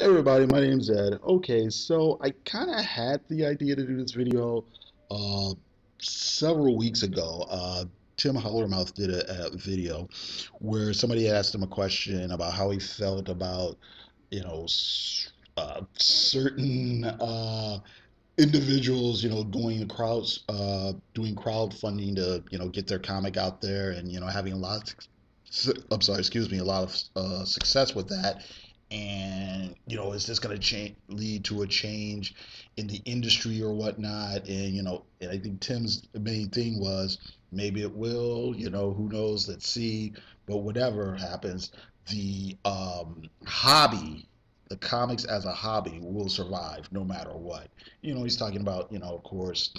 Hey everybody, my name's Ed. Okay, so I kind of had the idea to do this video uh, several weeks ago. Tim Howlermouse did a video where somebody asked him a question about how he felt about, certain individuals, doing doing crowdfunding to, get their comic out there and, having a lot I'm sorry, excuse me, a lot of success with that. And is this going to lead to a change in the industry or whatnot? And and I think Tim's main thing was maybe it will. Who knows? Let's see. But whatever happens, the hobby, the comics as a hobby, will survive no matter what. He's talking about of course,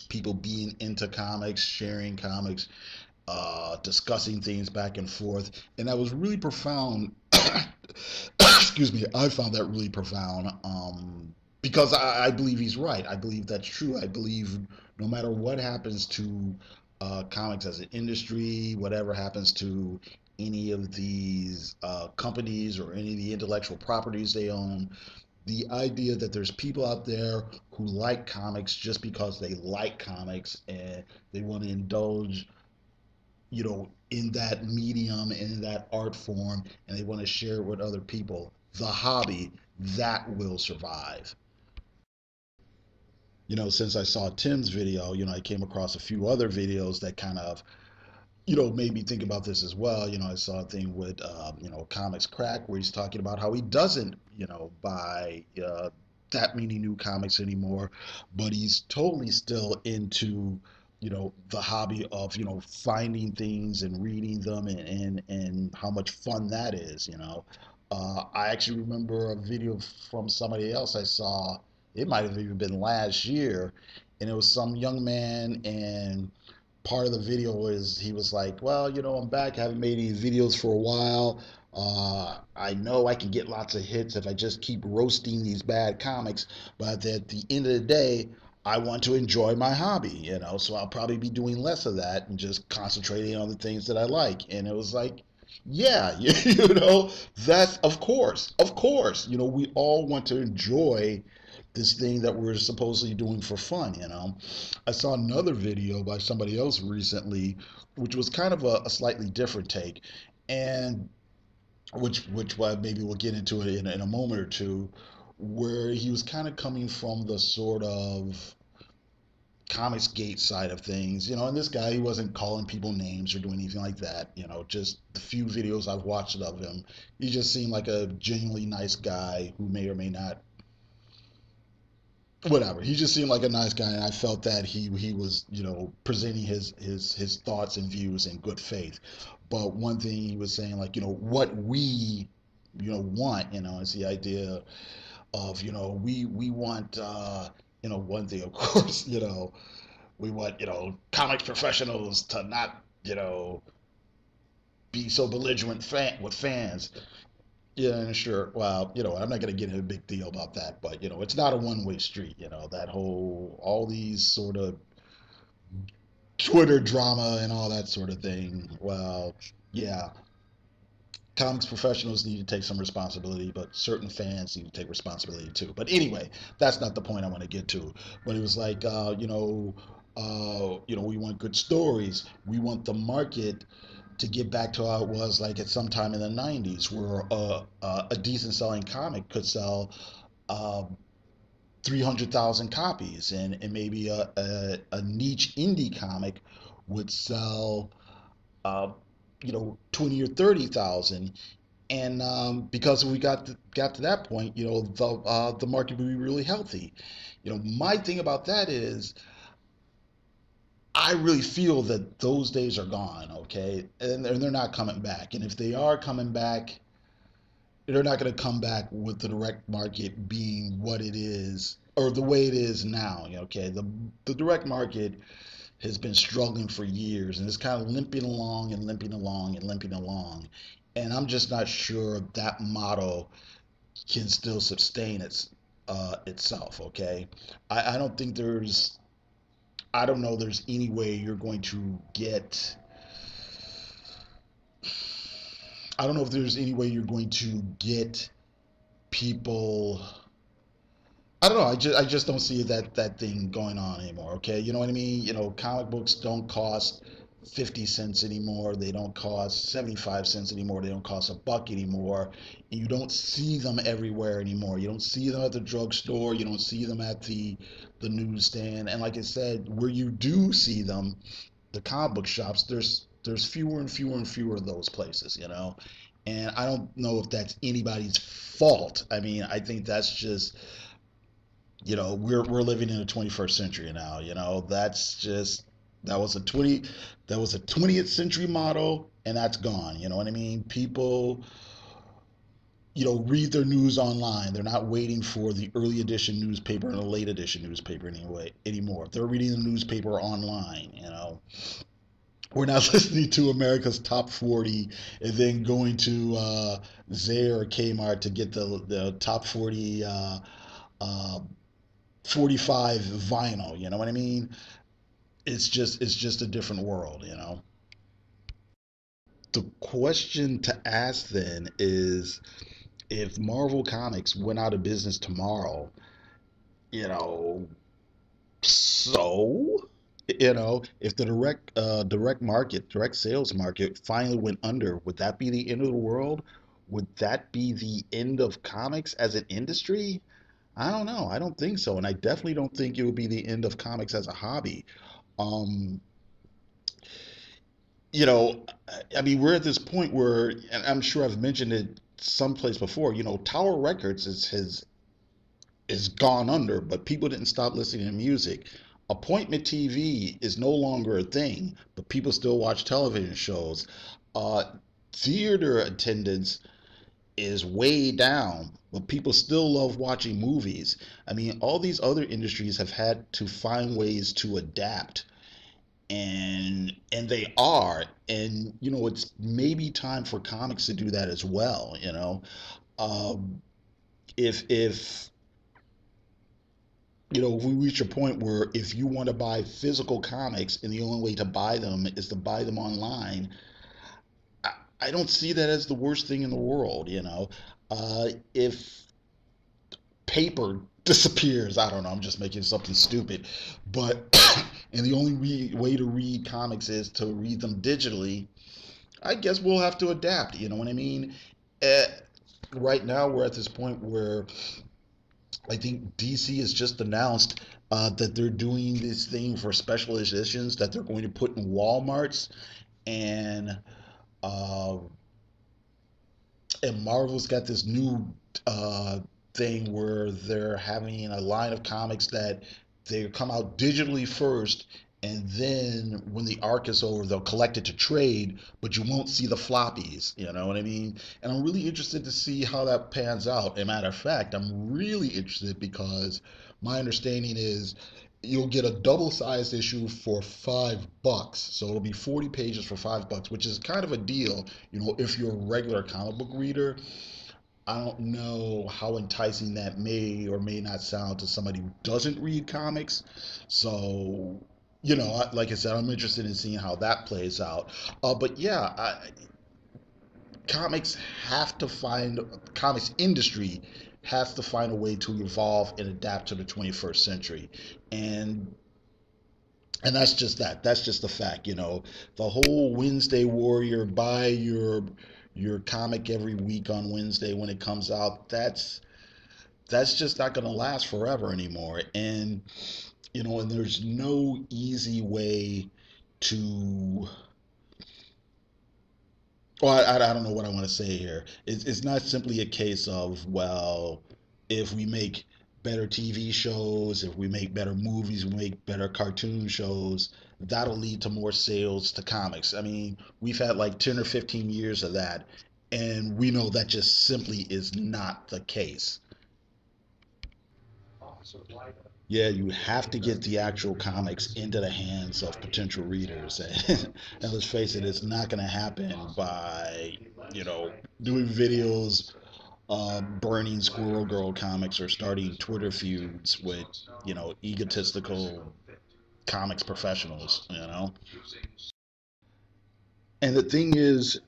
people being into comics, sharing comics, discussing things back and forth, and that was really profound. Excuse me, I found that really profound, because I believe he's right. I believe that's true. I believe no matter what happens to comics as an industry, whatever happens to any of these companies or any of the intellectual properties they own, the idea that there's people out there who like comics just because they like comics and they want to indulge in that medium and in that art form, and they want to share it with other people. The hobby that will survive. Since I saw Tim's video, I came across a few other videos that kind of, made me think about this as well. I saw a thing with, Comics Crack, where he's talking about how he doesn't, buy that many new comics anymore, but he's totally still into, the hobby of, finding things and reading them, and how much fun that is. I actually remember a video from somebody else I saw. It might have even been last year, and it was some young man, and part of the video was he was like, well, I'm back. I haven't made any videos for a while. I know I can get lots of hits if I just keep roasting these bad comics, but at the end of the day, I want to enjoy my hobby, so I'll probably be doing less of that and just concentrating on the things that I like. And it was like, yeah, that's of course, we all want to enjoy this thing that we're supposedly doing for fun. I saw another video by somebody else recently, which was kind of a slightly different take, and which maybe we'll get into it in a moment or two, where he was kind of coming from the sort of comics gate side of things, and this guy, he wasn't calling people names or doing anything like that. Just the few videos I've watched of him, he just seemed like a genuinely nice guy who may or may not, whatever. He just seemed like a nice guy, and I felt that he was, presenting his thoughts and views in good faith. But one thing he was saying, like, what we, want, is the idea of, we want, one thing, of course, we want, comics professionals to not, be so belligerent with fans. Yeah, and sure. Well, I'm not going to get into a big deal about that, but it's not a one-way street. That whole, all these sort of Twitter drama and all that sort of thing. Well, yeah, comics professionals need to take some responsibility, but certain fans need to take responsibility too. But anyway, that's not the point I want to get to. But it was like, we want good stories. We want the market to get back to how it was like at some time in the 90s, where a decent selling comic could sell uh, 300,000 copies, and maybe a niche indie comic would sell, uh, 20 or 30,000. And because we got to that point, the market would be really healthy. My thing about that is, I really feel that those days are gone, okay? And they're not coming back. And if they are coming back, they're not going to come back with the direct market being what it is or the way it is now, okay? The direct market has been struggling for years, and it's kind of limping along and limping along and limping along. And I'm just not sure that model can still sustain itself, okay? I don't think there's I don't know there's any way you're going to get I don't know if there's any way you're going to get people, I don't know. I just don't see that thing going on anymore. Okay, you know what I mean? Comic books don't cost 50 cents anymore. They don't cost 75 cents anymore. They don't cost a buck anymore. And you don't see them everywhere anymore. You don't see them at the drugstore. You don't see them at the newsstand. And like I said, where you do see them, the comic book shops, there's fewer and fewer and fewer of those places. And I don't know if that's anybody's fault. I mean, I think that's just, we're living in the 21st century now. That's just, that was a 20th century model, and that's gone. You know what I mean? People, read their news online. They're not waiting for the early edition newspaper and the late edition newspaper anymore. They're reading the newspaper online. We're not listening to America's Top 40 and then going to Zare or Kmart to get the top 40 uh, 45 vinyl. You know what I mean? It's just a different world. The question to ask then is, if Marvel Comics went out of business tomorrow, you know, so if the direct sales market finally went under, would that be the end of the world? Would that be the end of comics as an industry? I don't know. I don't think so, and I definitely don't think it would be the end of comics as a hobby. Um, you know, I mean, we're at this point where, and I'm sure I've mentioned it someplace before. Tower Records is gone under, but people didn't stop listening to music. Appointment TV is no longer a thing, but people still watch television shows. Uh, Theater attendance is way down, but people still love watching movies. I mean, all these other industries have had to find ways to adapt, and they are. And it's maybe time for comics to do that as well. um, if if we reach a point where, if you want to buy physical comics and the only way to buy them is to buy them online, i, I don't see that as the worst thing in the world. If paper disappears, I don't know, I'm just making something stupid, but and the only way to read comics is to read them digitally, I guess we'll have to adapt. You know what I mean? uh, right now we're at this point where I think DC has just announced that they're doing this thing for special editions that they're going to put in Walmarts, and uh, and Marvel's got this new uh, thing where they're having a line of comics that they come out digitally first, and then when the arc is over, they'll collect it to trade, but you won't see the floppies. You know what I mean? And I'm really interested to see how that pans out. As a matter of fact, I'm really interested because my understanding is you'll get a double-sized issue for $5, so it'll be 40 pages for $5, which is kind of a deal. If you're a regular comic book reader, I don't know how enticing that may or may not sound to somebody who doesn't read comics. So, like I said, I'm interested in seeing how that plays out. But yeah, comics have to find comics industry has to find a way to evolve and adapt to the 21st century, and that's just that. That's just the fact. The whole Wednesday Warrior, buy your comic every week on Wednesday when it comes out. That's just not going to last forever anymore. And there's no easy way to. Well, I don't know what I want to say here. It's not simply a case of, well, if we make better TV shows, if we make better movies, we make better cartoon shows, that'll lead to more sales to comics. I mean, we've had like 10 or 15 years of that, and we know that just simply is not the case. Yeah, you have to get the actual comics into the hands of potential readers. And let's face it, it's not going to happen by, doing videos, burning Squirrel Girl comics or starting Twitter feuds with, egotistical comics professionals. And the thing is,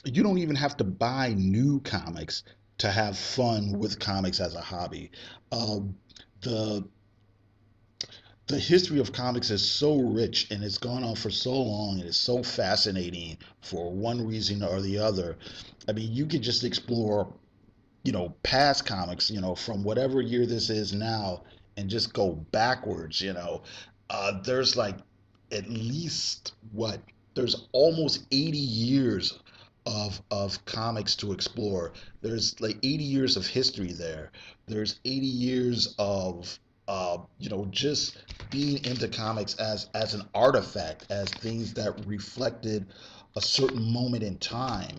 you don't even have to buy new comics. to have fun with comics as a hobby. Um, the the history of comics is so rich and it's gone on for so long and it's so fascinating for one reason or the other. I mean, you could just explore, past comics, from whatever year this is now and just go backwards, there's like at least what there's almost 80 years of comics to explore. There's like 80 years of history there. There's 80 years of just being into comics as an artifact, as things that reflected a certain moment in time,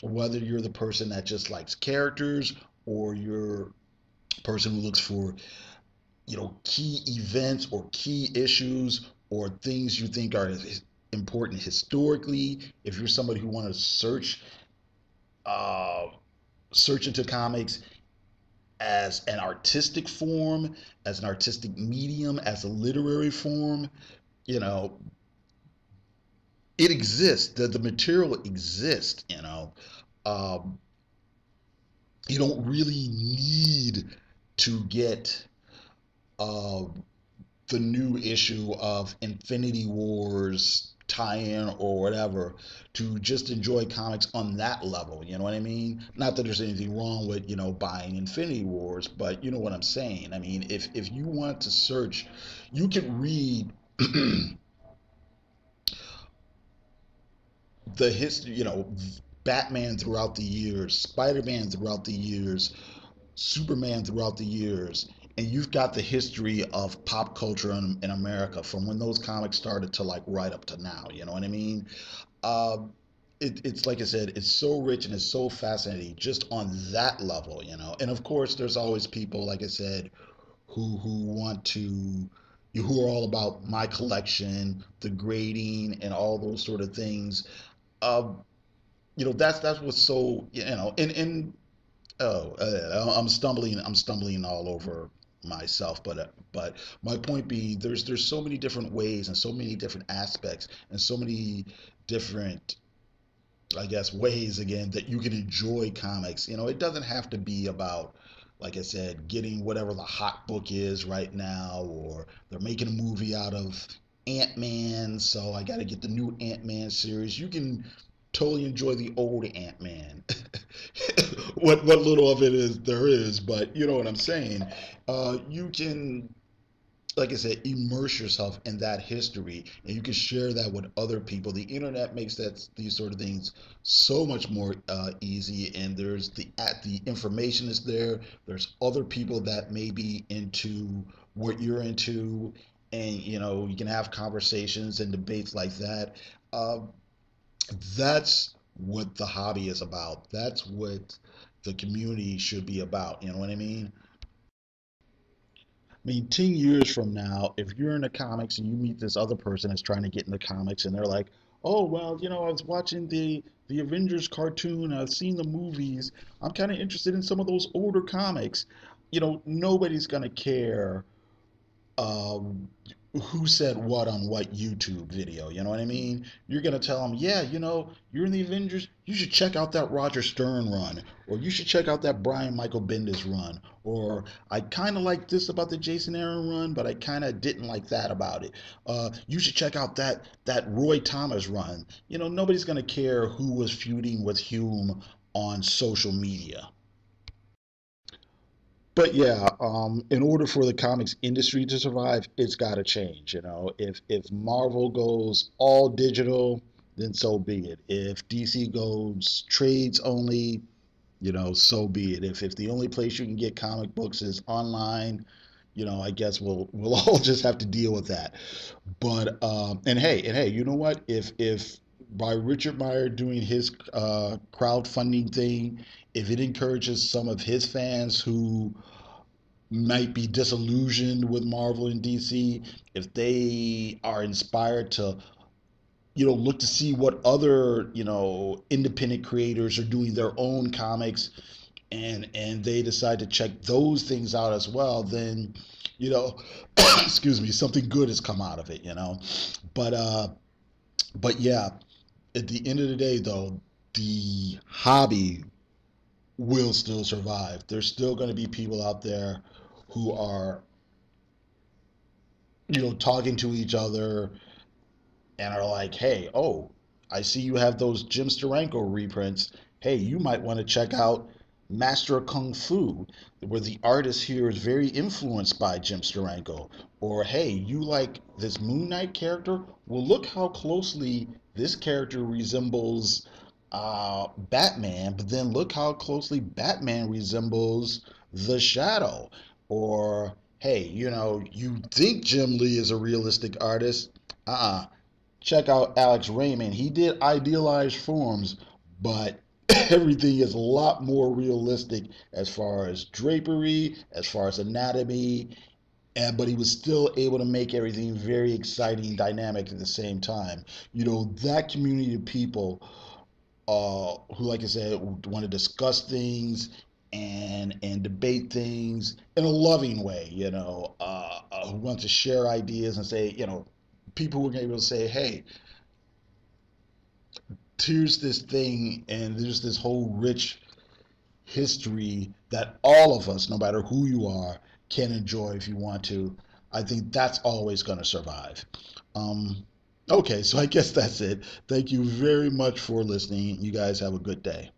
whether you're the person that just likes characters or you're a person who looks for key events or key issues or things you think are important historically. If you're somebody who wants to uh, search into comics as an artistic form, as an artistic medium, as a literary form, you know it exists. The material exists. Um, you don't really need to get uh, the new issue of Infinity Wars tie-in or whatever to just enjoy comics on that level. You know what I mean? Not that there's anything wrong with buying Infinity Wars, but you know what I'm saying. I mean, if you want to search, you can read the history. Batman throughout the years, Spider-Man throughout the years, Superman throughout the years, and you've got the history of pop culture in America from when those comics started to like right up to now. You know what I mean? Um, it's like I said, it's so rich and it's so fascinating just on that level. And of course, there's always people, like I said, who want to who are all about my collection, the grading, and all those sort of things. Uh, that's what's so and oh, I'm stumbling all over myself, but my point being, there's so many different ways and so many different aspects and so many different, I guess, ways again that you can enjoy comics. It doesn't have to be about, like I said, getting whatever the hot book is right now, or they're making a movie out of Ant-Man, so I got to get the new Ant-Man series. You can totally enjoy the old Ant-Man. What little of it is there is, but you know what I'm saying. You can, like I said, immerse yourself in that history, and you can share that with other people. The internet makes these sort of things so much more easy, and there's the information is there. There's other people that may be into what you're into, and you can have conversations and debates like that. Uh, that's what the hobby is about. That's what the community should be about. You know what I mean? I mean, 10 years from now, if you're into comics and you meet this other person that's trying to get into comics and they're like, oh, well, I was watching the Avengers cartoon, I've seen the movies, I'm kind of interested in some of those older comics. Nobody's going to care um, who said what on what YouTube video. You know what I mean? You're gonna tell them, yeah, you're in the Avengers. You should check out that Roger Stern run, or you should check out that Brian Michael Bendis run, or I kind of like this about the Jason Aaron run, but I kind of didn't like that about it. You should check out that Roy Thomas run. Nobody's gonna care who was feuding with Hume on social media. But yeah, in order for the comics industry to survive, it's got to change. If Marvel goes all digital, then so be it. If DC goes trades only, so be it. If the only place you can get comic books is online, I guess we'll all just have to deal with that. But and hey, you know what? If by Richard Meyer doing his crowdfunding thing, if it encourages some of his fans who might be disillusioned with Marvel and DC, if they are inspired to, look to see what other, independent creators are doing their own comics, and they decide to check those things out as well, then, you know, excuse me, something good has come out of it. But but yeah, at the end of the day, though, the hobby will still survive. There's still going to be people out there who are, talking to each other and are like, hey, oh, I see you have those Jim Steranko reprints. Hey, you might want to check out Master of Kung Fu, where the artist here is very influenced by Jim Steranko. Or, hey, you like this Moon Knight character? Well, look how closely this character resembles Batman, but then look how closely Batman resembles the Shadow. Or, hey, you think Jim Lee is a realistic artist? Uh-uh, check out Alex Raymond. He did idealized forms, but everything is a lot more realistic as far as drapery, as far as anatomy, but he was still able to make everything very exciting and dynamic at the same time. That community of people who, like I said, want to discuss things and debate things in a loving way, who want to share ideas and say, people who are able to say, hey, here's this thing and there's this whole rich history that all of us, no matter who you are, can enjoy if you want to. I think that's always going to survive. um, okay, so I guess that's it. Thank you very much for listening. You guys have a good day.